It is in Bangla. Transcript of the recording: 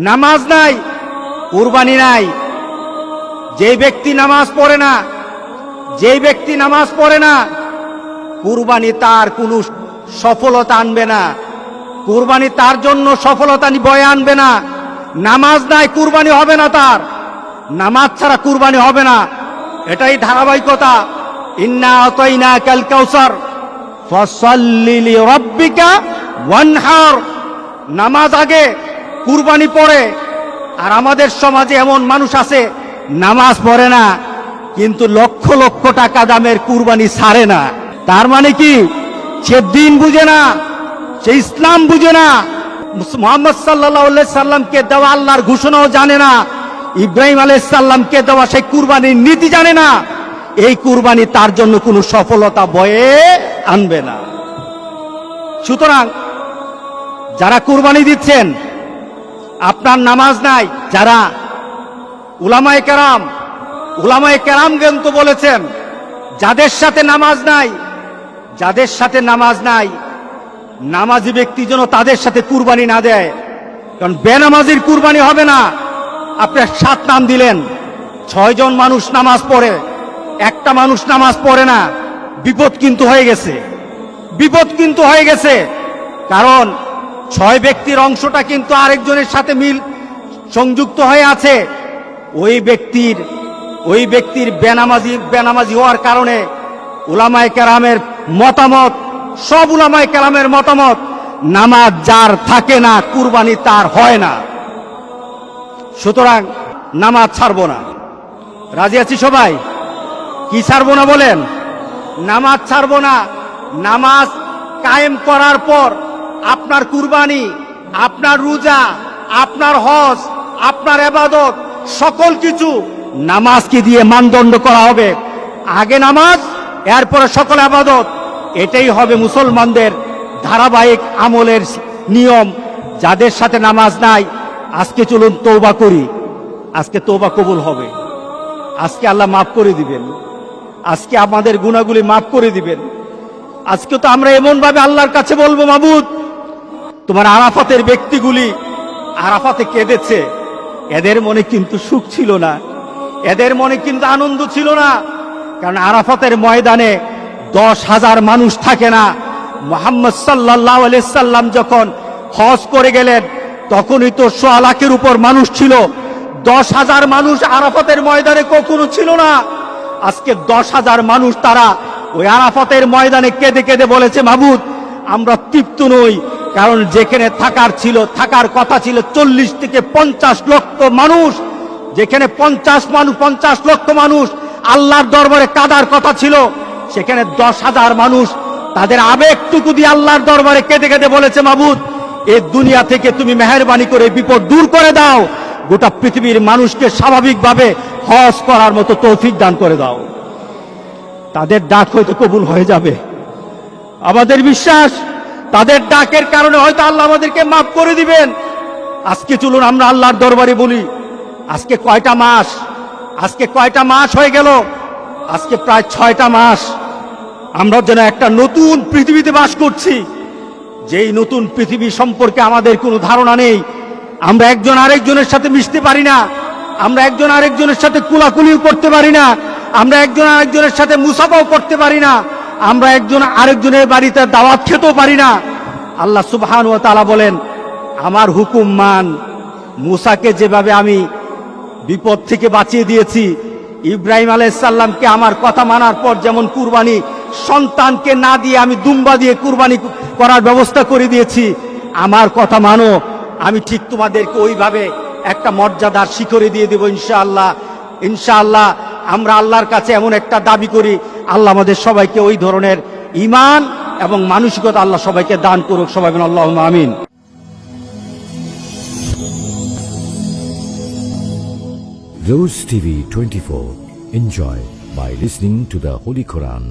নামাজ নাই, কুরবানি নাই। যেই ব্যক্তি নামাজ পড়ে না, যেই ব্যক্তি নামাজ পড়ে না, কুরবানি তার কোনো সফলতা আনবে না, কুরবানি তার জন্য সফলতা বয়ে আনবে না। নামাজ নাই, কুরবানি হবে না তার, নামাজ ছাড়া কুরবানি হবে না। এটাই ধারাবাহিকতা। ইন্না আতাইনাকাল কাউসার ফাসাল্লি লিরাব্বিকা ওয়ানহার। নামাজ আগে, কুরবানি পরে। আর আমাদের সমাজে এমন মানুষ আছে নামাজ পড়ে না, কিন্তু লক্ষ লক্ষ টাকা দামের কুরবানি ছাড়ে না। তার মানে কি? সে দিন বুঝে না, সে ইসলাম বুঝে না, মুহাম্মদ সাল্লাল্লাহু আলাইহি সাল্লামকে দেওয়া আল্লাহর ঘোষণাও জানে না, ইব্রাহিম আলাইহিস সালামকে দেওয়া সেই কুরবানির নীতি জানে না। এই কুরবানি তার জন্য কোনো সফলতা বয়ে আনবে না। সুতরাং যারা কুরবানি দিচ্ছেন, আপনার নামাজ নাই, যারা উলামায়ে কেরাম কিন্তু বলেছেন যাদের সাথে নামাজ নাই, যাদের সাথে নামাজ নাই, নামাজি ব্যক্তি যেন তাদের সাথে কুরবানি না দেয়। কারণ বেনামাজির কুরবানি হবে না। আপনার 7 নাম দিলেন, 6 জন মানুষ নামাজ পড়ে, একটা মানুষ নামাজ পড়ে না, বিপদ কিন্তু হয়ে গেছে, বিপদ কিন্তু হয়ে গেছে। কারণ 6 ব্যক্তির অংশটা কিন্তু আরেকজনের সাথে সংযুক্ত হয়ে আছে। ওই ব্যক্তির বেনামাজি হওয়ার কারণে উলামায়ে কেরামের মতামত, সব উলামায়ে কেরামের মতামত, নামাজ যার থাকে না কুরবানি তার হয় না। সুতরাং নামাজ ছাড়বো না। রাজি আছি সবাই? কি ছাড়বো না বলেন? নামাজ ছাড়বো না। নামাজ কায়েম করার পর আপনার কুরবানি, আপনার রোজা, আপনার হজ, আপনার ইবাদত, সকল কিছু নামাজকে দিয়ে মানদণ্ড করা হবে। আগে নামাজ, এরপরে সকল ইবাদত। এটাই হবে মুসলমানদের ধারাবাহিক আমলের নিয়ম। যাদের সাথে নামাজ নাই, আজকে চলুন তওবা করি। আজকে তওবা কবুল হবে, আজকে আল্লাহ মাফ করে দিবেন, আজকে আমাদের গুনাহগুলি মাফ করে দিবেন। আজকে তো আমরা এমন ভাবে আল্লাহর কাছে বলবো, মাবুদ তোমার আরাফাতের ব্যক্তিগুলি আরাফাতে কেঁদেছে, এদের মনে কিন্তু সুখ ছিল না, এদের মনে কিন্তু আনন্দ ছিল না। কারণ আরাফাতের ময়দানে 10,000 মানুষ থাকে না। মুহাম্মদ সাল্লাল্লাহু আলাইহি সাল্লাম যখন হজ করে গেলেন, তখনই তো 1.25 লাখের উপর মানুষ ছিল। 10,000 মানুষ আরাফাতের ময়দানে কখনো ছিল না। আজকে 10,000 মানুষ তারা ওই আরাফাতের ময়দানে কেঁদে কেঁদে বলেছে, মাবুদ আমরা তৃপ্ত নই। কারণ যেখানে থাকার কথা ছিল 40 থেকে 50 লক্ষ মানুষ, যেখানে 50 লক্ষ মানুষ আল্লাহর দরবারে কাঁদার কথা ছিল, সেখানে 10,000 মানুষ তাদের আবেগটুকু দিয়ে আল্লাহর দরবারে কেঁদে কেঁদে বলেছে, মাবুদ এই দুনিয়া থেকে তুমি মেহেরবানি করে বিপদ দূর করে দাও, গোটা পৃথিবীর মানুষকে স্বাভাবিকভাবে হজ করার মতো তৌফিক দান করে দাও। তাদের ডাক হয়তো কবুল হয়ে যাবে। আমাদের বিশ্বাস তাদের ডাকের কারণে হয়তো আল্লাহ আমাদেরকে মাফ করে দিবেন। আজকে চলুন আমরা আল্লাহর দরবারে বলি, আজকে কয়টা মাস হয়ে গেল? আজকে প্রায় 6টা মাস আমরা যেন একটা নতুন পৃথিবীতে বাস করছি। যেই নতুন পৃথিবী সম্পর্কে আমাদের কোনো ধারণা নেই। আমরা একজন আরেকজনের সাথে মিশতে পারি না, আমরা একজন আরেকজনের সাথে কুলাকুলিও করতে পারি না, আমরা একজন আরেকজনের সাথে মুসাফাও করতে পারি না, আমরা একজন আরেকজনের বাড়িতে দাওয়াত খেতেও পারি না। আল্লাহ সুবহানাহু ওয়া তাআলা বলেন, আমার হুকুম মান। মুসাকে যেভাবে আমি বিপদ থেকে বাঁচিয়ে দিয়েছি, ইব্রাহিম আলাইহিস সালামকে আমার কথা মানার পর যেমন কুরবানি সন্তানকে না দিয়ে আমি দুম্বা দিয়ে কুরবানি করার ব্যবস্থা করে দিয়েছি, আমার কথা মানো, আমি ঠিক তোমাদেরকে ওইভাবে একটা মর্যাদার শিখরে দিয়ে দেব ইনশাআল্লাহ। ইনশাআল্লাহ আমরা আল্লাহর কাছে এমন একটা দাবি করি, আল্লাহ আমাদের সবাইকে ওই ধরনের ঈমান এবং মানসিকতা আল্লাহ সবাইকে দান করুক। সবাই বলুন আল্লাহুম্মা আমিন। Rose TV 24. Enjoy by listening to the Holy Quran.